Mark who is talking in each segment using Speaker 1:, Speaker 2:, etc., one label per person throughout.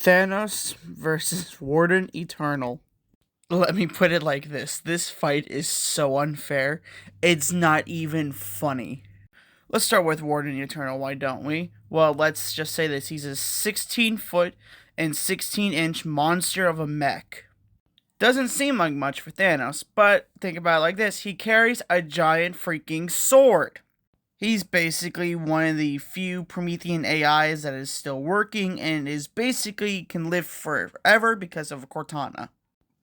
Speaker 1: Thanos versus Warden Eternal. Let me put it like this. This fight is so unfair. It's not even funny. Let's start with Warden Eternal, why don't we? Well, let's just say this. He's a 16-foot and 16-inch monster of a mech. Doesn't seem like much for Thanos, but think about it like this. He carries a giant freaking sword. He's basically one of the few Promethean AIs that is still working and is basically can live forever because of Cortana.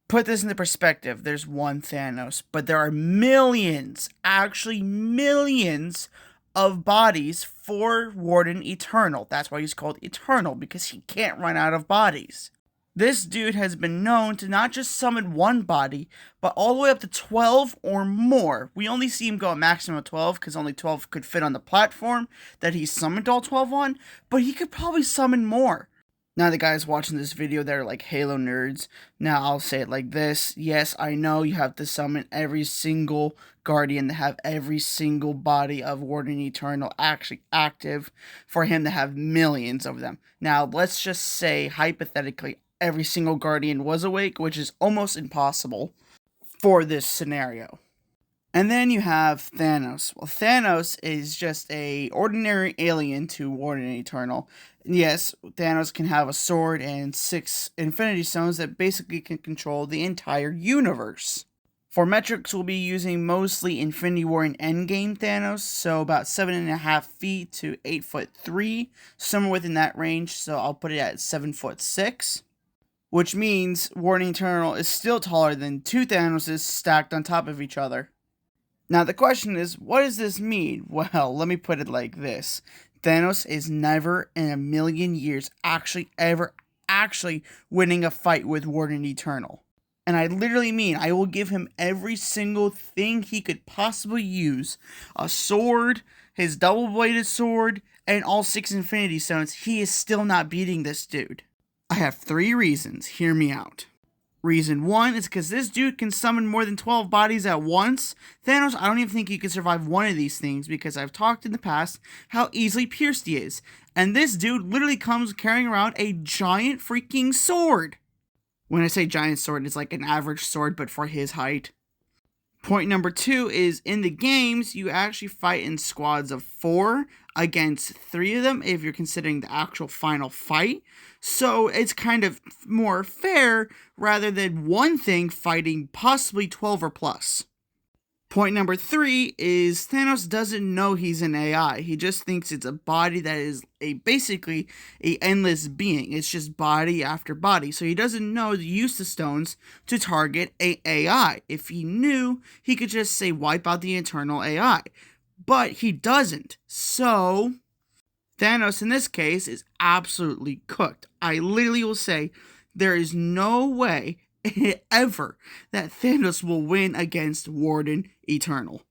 Speaker 1: Put this into perspective. There's one Thanos, but there are millions, actually millions of bodies for Warden Eternal. That's why he's called Eternal, because he can't run out of bodies. This dude has been known to not just summon one body, but all the way up to 12 or more. We only see him go a maximum of 12 because only 12 could fit on the platform that he summoned all 12 on, but he could probably summon more. Now, the guys watching this video, they're like Halo nerds. Now, I'll say it like this. Yes, I know you have to summon every single Guardian to have every single body of Warden Eternal actually active for him to have millions of them. Now, let's just say, hypothetically, every single Guardian was awake, which is almost impossible for this scenario. And then you have Thanos. Well, Thanos is just a ordinary alien to Warden Eternal. Yes, Thanos can have a sword and 6 Infinity Stones that basically can control the entire universe. For metrics, we'll be using mostly Infinity War and Endgame Thanos, so about 7.5 feet to 8'3", somewhere within that range, so I'll put it at 7'6". Which means Warden Eternal is still taller than 2 Thanoses stacked on top of each other. Now the question is, what does this mean? Well, let me put it like this. Thanos is never in a million years ever winning a fight with Warden Eternal. And I literally mean, I will give him every single thing he could possibly use. A sword, his double-bladed sword, and all 6 Infinity Stones. He is still not beating this dude. I have 3 reasons. Hear me out. Reason 1 is because this dude can summon more than 12 bodies at once. Thanos, I don't even think he could survive one of these things because I've talked in the past how easily pierced he is. And this dude literally comes carrying around a giant freaking sword. When I say giant sword, it's like an average sword, but for his height. Point number 2 is in the games, you actually fight in squads of 4 against 3 of them if you're considering the actual final fight. So it's kind of more fair rather than one thing fighting possibly 12 or plus. Point number 3 is Thanos doesn't know he's an AI. He just thinks it's a body that is basically a endless being. It's just body after body. So he doesn't know the use of stones to target a AI. If he knew, he could just say wipe out the eternal AI. But he doesn't. So Thanos in this case is absolutely cooked. I literally will say there is no way ever that Thanos will win against Warden Eternal.